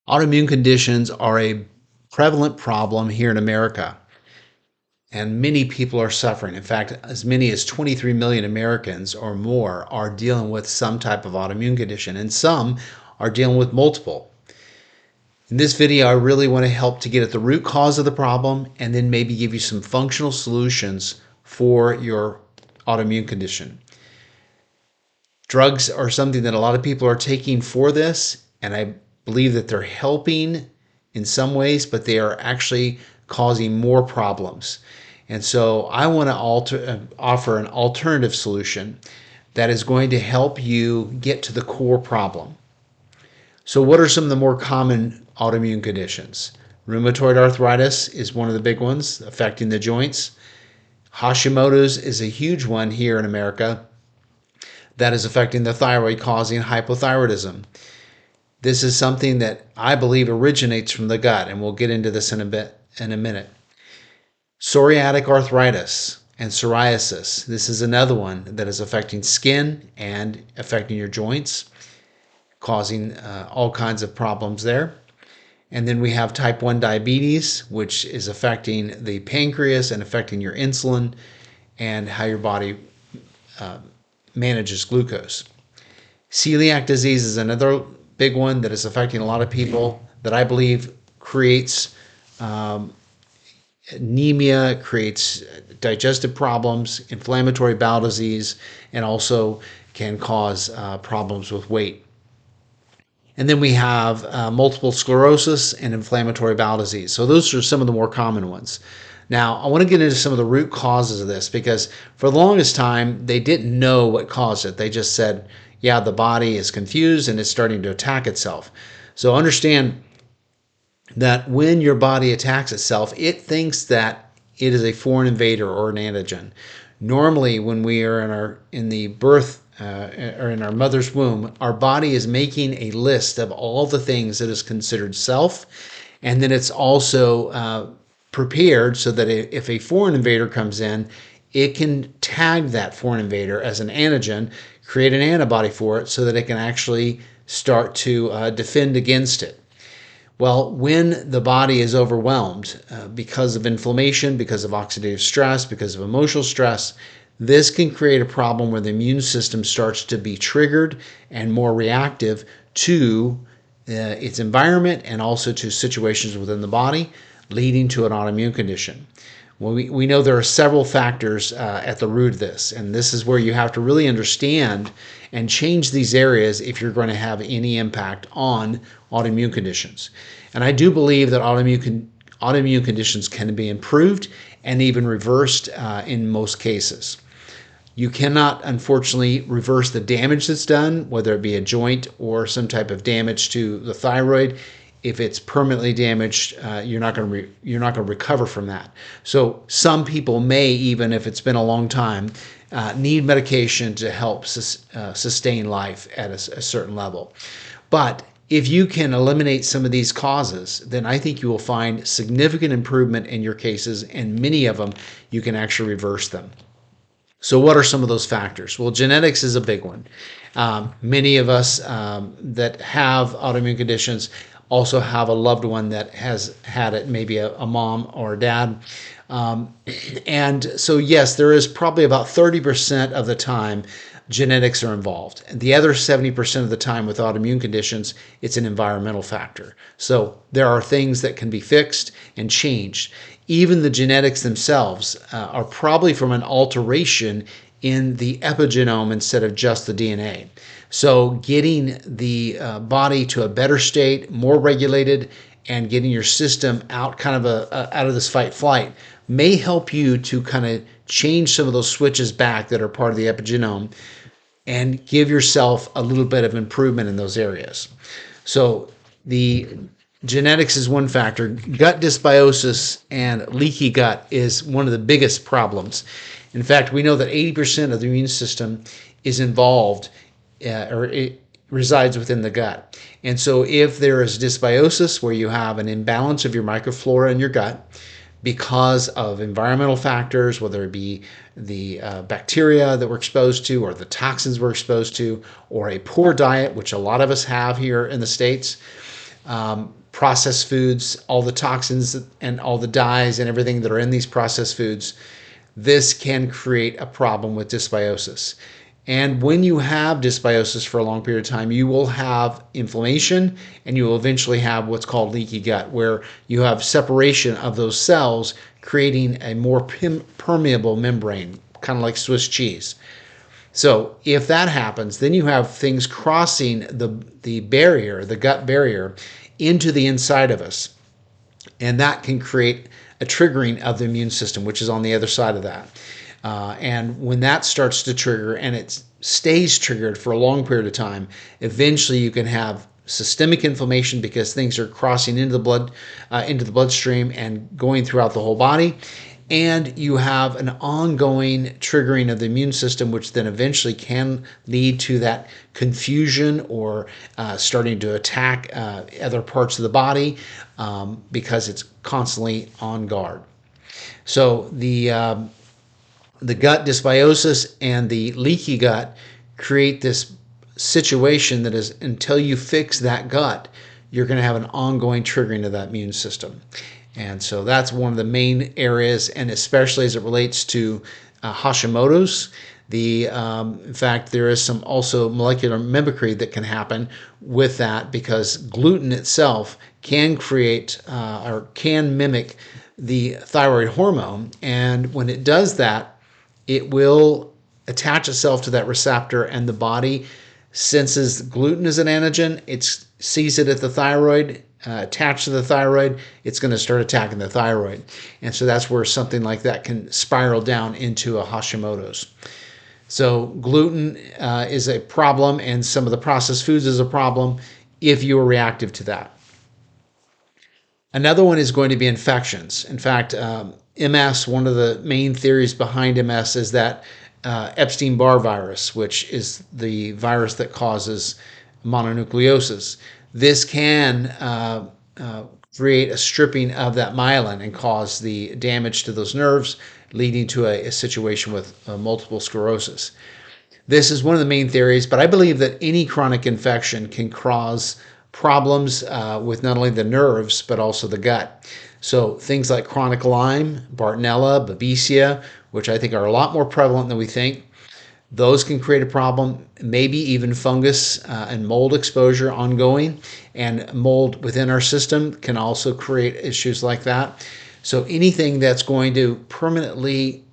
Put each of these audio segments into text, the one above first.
Autoimmune conditions are a prevalent problem here in America, and many people are suffering. In fact, as many as 23 million Americans or more are dealing with some type of autoimmune condition, and some are dealing with multiple. In this video, I really want to help to get at the root cause of the problem and then maybe give you some functional solutions for your autoimmune condition. Drugs are something that a lot of people are taking for this, and I believe that they're helping in some ways, but they are actually causing more problems. And so I want to offer an alternative solution that is going to help you get to the core problem. So what are some of the more common autoimmune conditions? Rheumatoid arthritis is one of the big ones affecting the joints. Hashimoto's is a huge one here in America that is affecting the thyroid, causing hypothyroidism. This is something that I believe originates from the gut, and we'll get into this in a minute. Psoriatic arthritis and psoriasis. This is another one that is affecting skin and affecting your joints, causing all kinds of problems there. And then we have type 1 diabetes, which is affecting the pancreas and affecting your insulin and how your body manages glucose. Celiac disease is another big one that is affecting a lot of people that I believe creates anemia, creates digestive problems, inflammatory bowel disease, and also can cause problems with weight. And then we have multiple sclerosis and inflammatory bowel disease. So those are some of the more common ones. Now, I want to get into some of the root causes of this because for the longest time, they didn't know what caused it. They just said, yeah, the body is confused and it's starting to attack itself. So understand that when your body attacks itself, it thinks that it is a foreign invader or an antigen. Normally, when we are in the birth or in our mother's womb, our body is making a list of all the things that is considered self, and then it's also prepared so that if a foreign invader comes in, it can tag that foreign invader as an antigen, create an antibody for it so that it can actually start to defend against it. Well, when the body is overwhelmed because of inflammation, because of oxidative stress, because of emotional stress, this can create a problem where the immune system starts to be triggered and more reactive to its environment and also to situations within the body, leading to an autoimmune condition. Well, we know there are several factors at the root of this, and this is where you have to really understand and change these areas if you're going to have any impact on autoimmune conditions. And I do believe that autoimmune conditions can be improved and even reversed in most cases. You cannot, unfortunately, reverse the damage that's done, whether it be a joint or some type of damage to the thyroid. If it's permanently damaged, you're not going to recover from that. So some people may, even if it's been a long time, need medication to help sustain life at a certain level. But if you can eliminate some of these causes, then I think you will find significant improvement in your cases, and many of them you can actually reverse them. So what are some of those factors? Well, genetics is a big one. Many of us that have autoimmune conditions also have a loved one that has had it, maybe a mom or a dad. And so, yes, there is probably about 30% of the time genetics are involved. And the other 70% of the time with autoimmune conditions, it's an environmental factor. So there are things that can be fixed and changed. Even the genetics themselves are probably from an alteration in the epigenome instead of just the DNA. So getting the body to a better state, more regulated, and getting your system out out of this fight-flight may help you to kind of change some of those switches back that are part of the epigenome and give yourself a little bit of improvement in those areas. So the genetics is one factor. Gut dysbiosis and leaky gut is one of the biggest problems. In fact, we know that 80% of the immune system is involved or it resides within the gut. And so if there is dysbiosis, where you have an imbalance of your microflora in your gut because of environmental factors, whether it be the bacteria that we're exposed to or the toxins we're exposed to, or a poor diet, which a lot of us have here in the States, processed foods, all the toxins and all the dyes and everything that are in these processed foods, this can create a problem with dysbiosis. And when you have dysbiosis for a long period of time, you will have inflammation and you will eventually have what's called leaky gut, where you have separation of those cells, creating a more permeable membrane, kind of like Swiss cheese. So if that happens, then you have things crossing the barrier, the gut barrier, into the inside of us. And that can create a triggering of the immune system, which is on the other side of that. And when that starts to trigger and it stays triggered for a long period of time, eventually you can have systemic inflammation because things are crossing into the blood, into the bloodstream and going throughout the whole body. And you have an ongoing triggering of the immune system, which then eventually can lead to that confusion or starting to attack other parts of the body because it's constantly on guard. So the gut dysbiosis and the leaky gut create this situation that is, until you fix that gut, you're going to have an ongoing triggering of that immune system. And so that's one of the main areas, and especially as it relates to Hashimoto's. In fact, there is some also molecular mimicry that can happen with that, because gluten itself can create or can mimic the thyroid hormone. And when it does that, it will attach itself to that receptor, and the body senses gluten as an antigen. It sees it at the thyroid, attached to the thyroid. It's going to start attacking the thyroid. And so that's where something like that can spiral down into a Hashimoto's. So gluten is a problem, and some of the processed foods is a problem if you are reactive to that. Another one is going to be infections. In fact, MS, one of the main theories behind MS is that Epstein-Barr virus, which is the virus that causes mononucleosis, this can create a stripping of that myelin and cause the damage to those nerves, leading to a situation with multiple sclerosis. This is one of the main theories, but I believe that any chronic infection can cause problems with not only the nerves, but also the gut. So things like chronic Lyme, Bartonella, Babesia, which I think are a lot more prevalent than we think, those can create a problem. Maybe even fungus and mold exposure ongoing, and mold within our system can also create issues like that. So anything that's going to permanently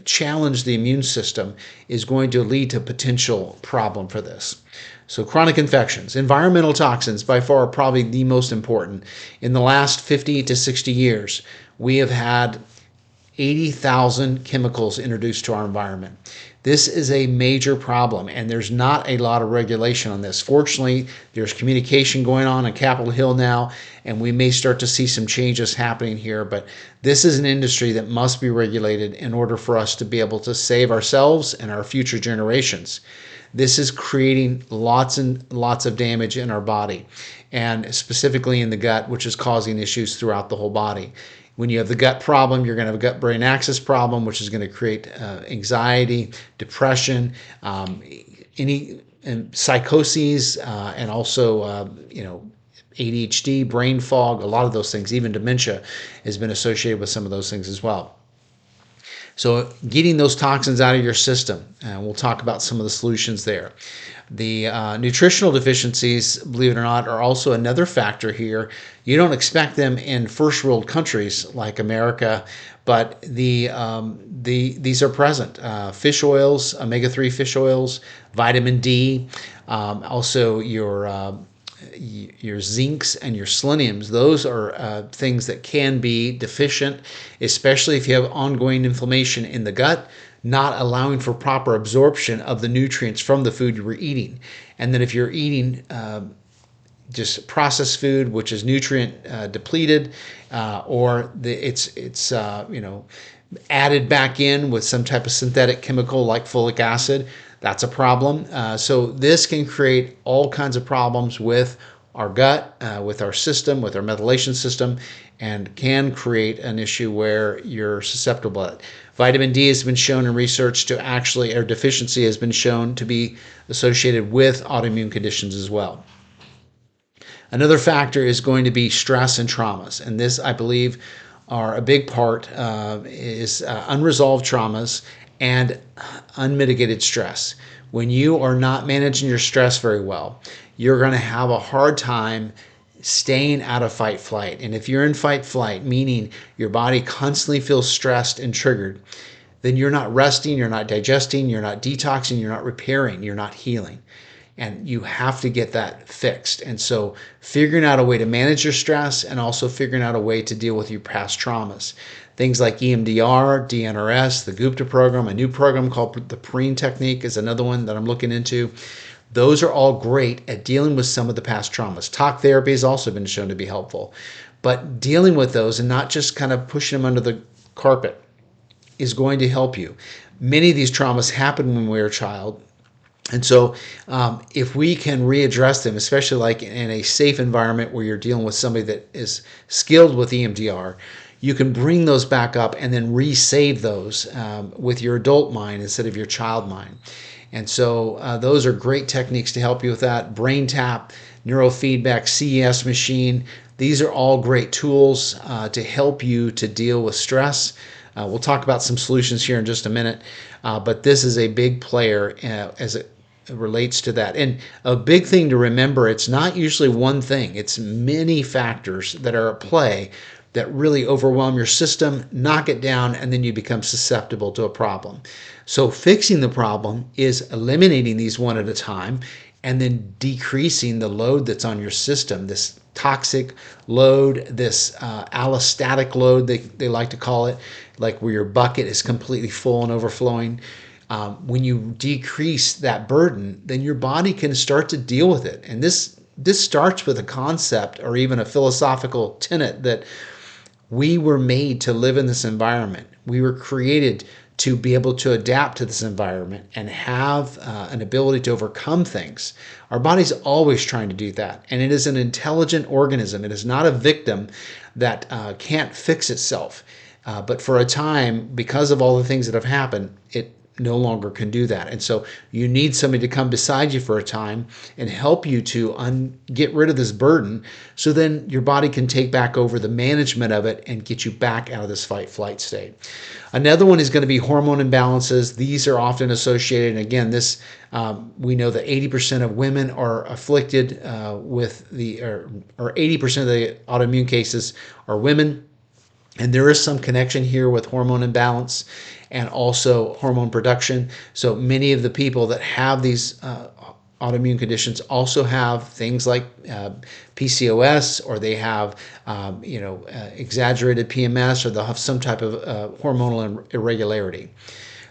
challenge the immune system is going to lead to potential problem for this. So chronic infections, environmental toxins by far are probably the most important. In the last 50 to 60 years, we have had 80,000 chemicals introduced to our environment. This is a major problem, and there's not a lot of regulation on this. Fortunately, there's communication going on Capitol Hill now, and we may start to see some changes happening here, but this is an industry that must be regulated in order for us to be able to save ourselves and our future generations. This is creating lots and lots of damage in our body, and specifically in the gut, which is causing issues throughout the whole body. When you have the gut problem, you're going to have a gut-brain axis problem, which is going to create anxiety, depression, any psychoses, and also ADHD, brain fog. A lot of those things, even dementia, has been associated with some of those things as well. So getting those toxins out of your system, and we'll talk about some of the solutions there. The nutritional deficiencies, believe it or not, are also another factor here. You don't expect them in first world countries like America, but these are present. Fish oils, omega-3 fish oils, vitamin D, also your zincs and your seleniums. Those are things that can be deficient, especially if you have ongoing inflammation in the gut, not allowing for proper absorption of the nutrients from the food you were eating. And then if you're eating just processed food, which is nutrient depleted, or it's added back in with some type of synthetic chemical like folic acid, that's a problem. So this can create all kinds of problems with our gut, with our system, with our methylation system, and can create an issue where you're susceptible to it. Vitamin D has been shown in research to actually, or deficiency has been shown to be associated with autoimmune conditions as well. Another factor is going to be stress and traumas. And this, I believe, are a big part is unresolved traumas and unmitigated stress. When you are not managing your stress very well, you're going to have a hard time staying out of fight flight. And if you're in fight flight, meaning your body constantly feels stressed and triggered, then you're not resting, you're not digesting, you're not detoxing, you're not repairing, you're not healing. And you have to get that fixed. And so figuring out a way to manage your stress and also figuring out a way to deal with your past traumas. Things like EMDR, DNRS, the Gupta program, a new program called the Perrine technique is another one that I'm looking into. Those are all great at dealing with some of the past traumas. Talk therapy has also been shown to be helpful. But dealing with those and not just kind of pushing them under the carpet is going to help you. Many of these traumas happened when we were a child. And so if we can readdress them, especially like in a safe environment where you're dealing with somebody that is skilled with EMDR, you can bring those back up and then resave those with your adult mind instead of your child mind. And so those are great techniques to help you with that. Brain tap, neurofeedback, CES machine. These are all great tools to help you to deal with stress. We'll talk about some solutions here in just a minute, but this is a big player as it relates to that. And a big thing to remember, it's not usually one thing. It's many factors that are at play that really overwhelm your system, knock it down, and then you become susceptible to a problem. So fixing the problem is eliminating these one at a time and then decreasing the load that's on your system, this toxic load, this allostatic load, they like to call it, like where your bucket is completely full and overflowing. When you decrease that burden, then your body can start to deal with it. And this starts with a concept or even a philosophical tenet that we were made to live in this environment. We were created to be able to adapt to this environment and have an ability to overcome things. Our body's always trying to do that. And it is an intelligent organism. It is not a victim that can't fix itself. But for a time, because of all the things that have happened, it no longer can do that. And so you need somebody to come beside you for a time and help you to get rid of this burden so then your body can take back over the management of it and get you back out of this fight-flight state. Another one is going to be hormone imbalances. These are often associated, and again, this we know that 80% of women are afflicted with or 80% of the autoimmune cases are women. And there is some connection here with hormone imbalance and also hormone production. So many of the people that have these autoimmune conditions also have things like PCOS, or they have exaggerated PMS, or they'll have some type of hormonal irregularity.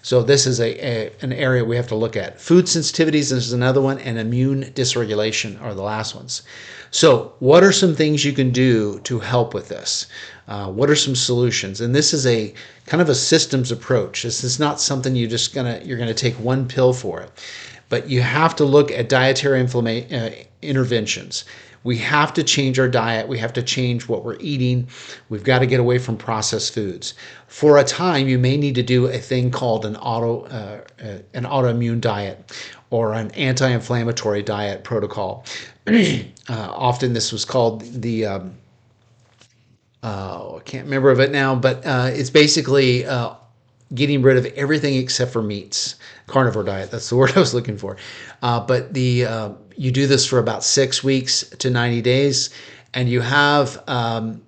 So this is an area we have to look at. Food sensitivities is another one, and immune dysregulation are the last ones. So what are some things you can do to help with this? What are some solutions? And this is a kind of a systems approach. This is not something you're gonna take one pill for it, but you have to look at dietary interventions. We have to change our diet. We have to change what we're eating. We've got to get away from processed foods. For a time, you may need to do a thing called an autoimmune diet or an anti-inflammatory diet protocol. Often this was called the I can't remember of it now, but it's basically getting rid of everything except for meats. Carnivore diet, that's the word I was looking for. But you do this for about 6 weeks to 90 days, and you have a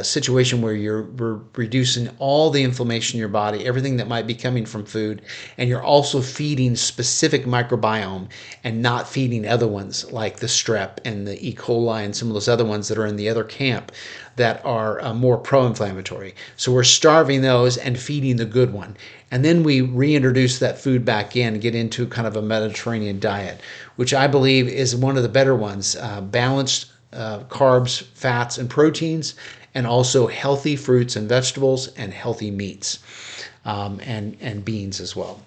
situation where you're reducing all the inflammation in your body, everything that might be coming from food, and you're also feeding specific microbiome and not feeding other ones like the strep and the E. coli and some of those other ones that are in the other camp that are more pro-inflammatory. So we're starving those and feeding the good one. And then we reintroduce that food back in and get into kind of a Mediterranean diet, which I believe is one of the better ones, balanced carbs, fats, and proteins, and also healthy fruits and vegetables and healthy meats and beans as well.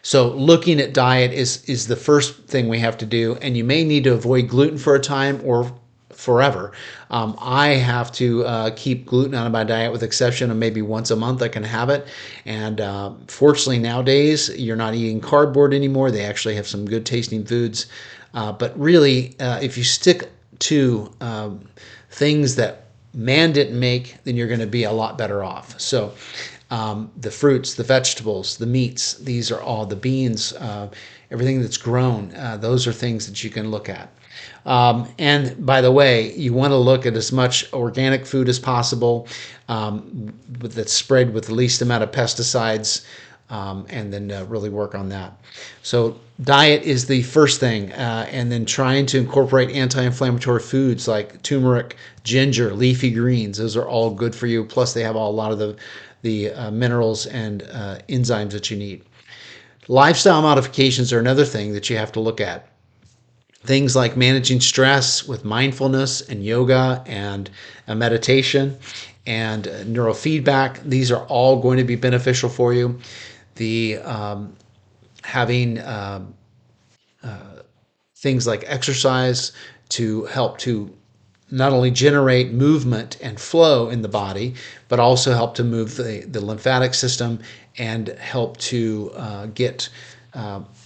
So looking at diet is the first thing we have to do, and you may need to avoid gluten for a time or forever. I have to keep gluten out of my diet with exception of maybe once a month I can have it. And fortunately nowadays you're not eating cardboard anymore. They actually have some good tasting foods. But really, if you stick to things that man didn't make, then you're going to be a lot better off. So the fruits, the vegetables, the meats, these are all the beans, everything that's grown. Those are things that you can look at. And by the way, you want to look at as much organic food as possible that's spread with the least amount of pesticides, and then really work on that. So diet is the first thing, and then trying to incorporate anti-inflammatory foods like turmeric, ginger, leafy greens. Those are all good for you. Plus, they have a lot of the minerals and enzymes that you need. Lifestyle modifications are another thing that you have to look at. Things like managing stress with mindfulness and yoga and meditation and neurofeedback. These are all going to be beneficial for you. The having things like exercise to help to not only generate movement and flow in the body, but also help to move the lymphatic system and help to get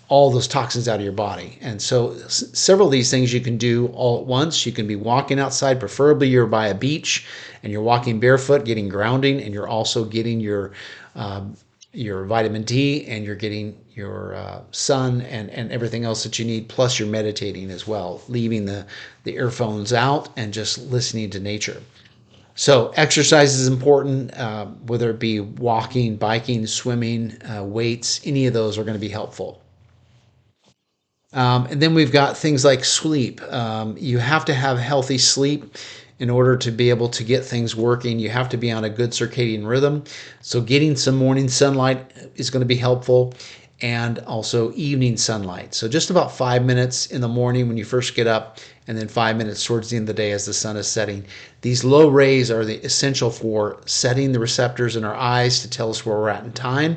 all those toxins out of your body. And so several of these things you can do all at once. You can be walking outside, preferably you're by a beach and you're walking barefoot, getting grounding, and you're also getting your vitamin D, and you're getting your sun and everything else that you need, plus you're meditating as well, leaving the earphones out and just listening to nature. So exercise is important, whether it be walking, biking, swimming, weights, any of those are going to be helpful. And then we've got things like sleep. You have to have healthy sleep in order to be able to get things working. You have to be on a good circadian rhythm. So getting some morning sunlight is going to be helpful, and also evening sunlight. So just about 5 minutes in the morning when you first get up, and then 5 minutes towards the end of the day as the sun is setting. These low rays are essential for setting the receptors in our eyes to tell us where we're at in time,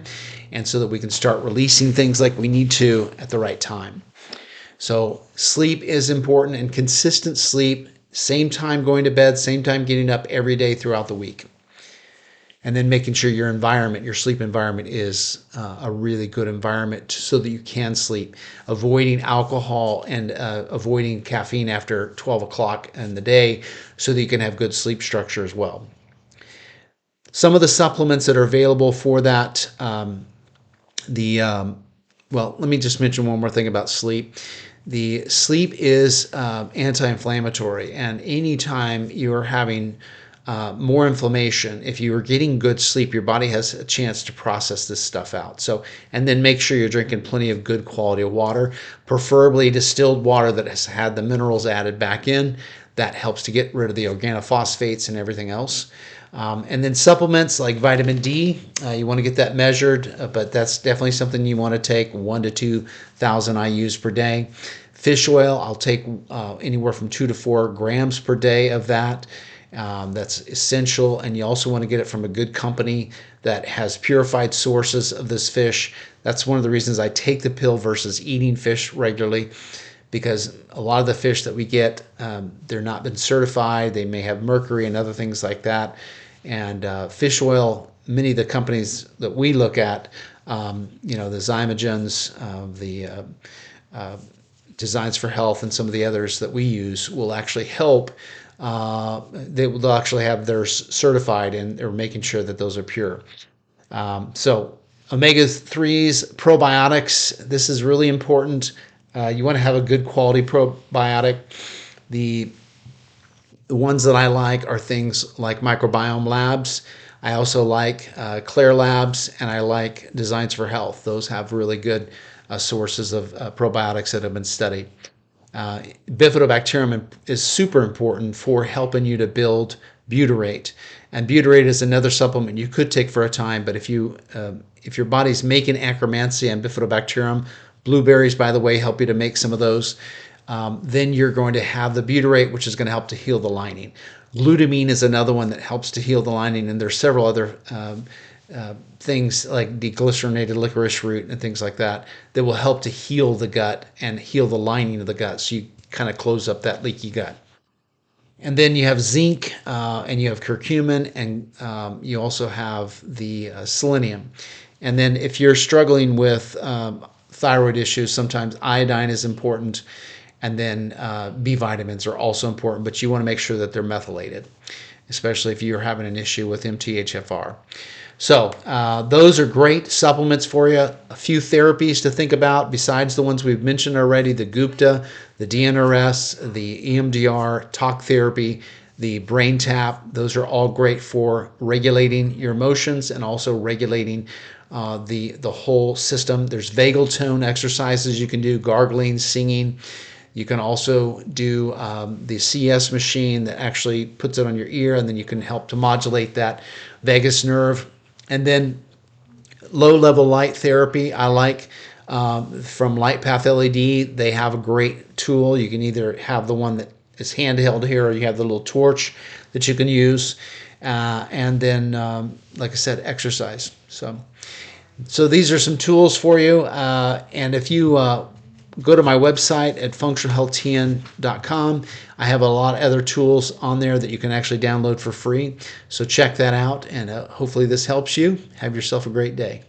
and so that we can start releasing things like we need to at the right time. So sleep is important, and consistent sleep, same time going to bed, same time getting up every day throughout the week. And then making sure your environment, your sleep environment, is a really good environment so that you can sleep. Avoiding alcohol and avoiding caffeine after 12 o'clock in the day so that you can have good sleep structure as well. Some of the supplements that are available for that, well, let me just mention one more thing about sleep. The sleep is anti-inflammatory, and anytime you're having more inflammation, if you are getting good sleep, your body has a chance to process this stuff out. So, and then make sure you're drinking plenty of good quality of water, preferably distilled water that has had the minerals added back in. That helps to get rid of the organophosphates and everything else. And then supplements like vitamin D, you want to get that measured, but that's definitely something you want to take 1 to 2,000 IU's per day. Fish oil, I'll take anywhere from 2 to 4 grams per day of that. That's essential, and you also want to get it from a good company that has purified sources of this fish. That's one of the reasons I take the pill versus eating fish regularly, because a lot of the fish that we get, they're not been certified. They may have mercury and other things like that. And fish oil, many of the companies that we look at, the Zymogens, the Designs for Health, and some of the others that we use will actually help. They'll actually have theirs certified, and they're making sure that those are pure. So omega-3s, probiotics, this is really important. You want to have a good quality probiotic. The ones that I like are things like Microbiome Labs. I also like Claire Labs, and I like Designs for Health. Those have really good sources of probiotics that have been studied. Bifidobacterium is super important for helping you to build butyrate, and butyrate is another supplement you could take for a time. But if your body's making Akkermansia and Bifidobacterium, blueberries, by the way, help you to make some of those. Then you're going to have the butyrate, which is going to help to heal the lining. Glutamine is another one that helps to heal the lining, and there's several other things like deglycerinated licorice root and things like that that will help to heal the gut and heal the lining of the gut, so you kind of close up that leaky gut. And then you have zinc, and you have curcumin, and you also have the selenium. And then if you're struggling with thyroid issues, sometimes iodine is important. And then B vitamins are also important, but you want to make sure that they're methylated, especially if you're having an issue with MTHFR. So those are great supplements for you. A few therapies to think about besides the ones we've mentioned already: the Gupta, the DNRS, the EMDR, talk therapy, the brain tap. Those are all great for regulating your emotions and also regulating the whole system. There's vagal tone exercises you can do, gargling, singing. You can also do the CS machine that actually puts it on your ear, and then you can help to modulate that vagus nerve. And then low-level light therapy, I like from LightPath LED. They have a great tool. You can either have the one that is handheld here, or you have the little torch that you can use. And then, like I said, exercise. So these are some tools for you. And if you go to my website at functionalhealthtn.com. I have a lot of other tools on there that you can actually download for free. So check that out, and hopefully this helps you. Have yourself a great day.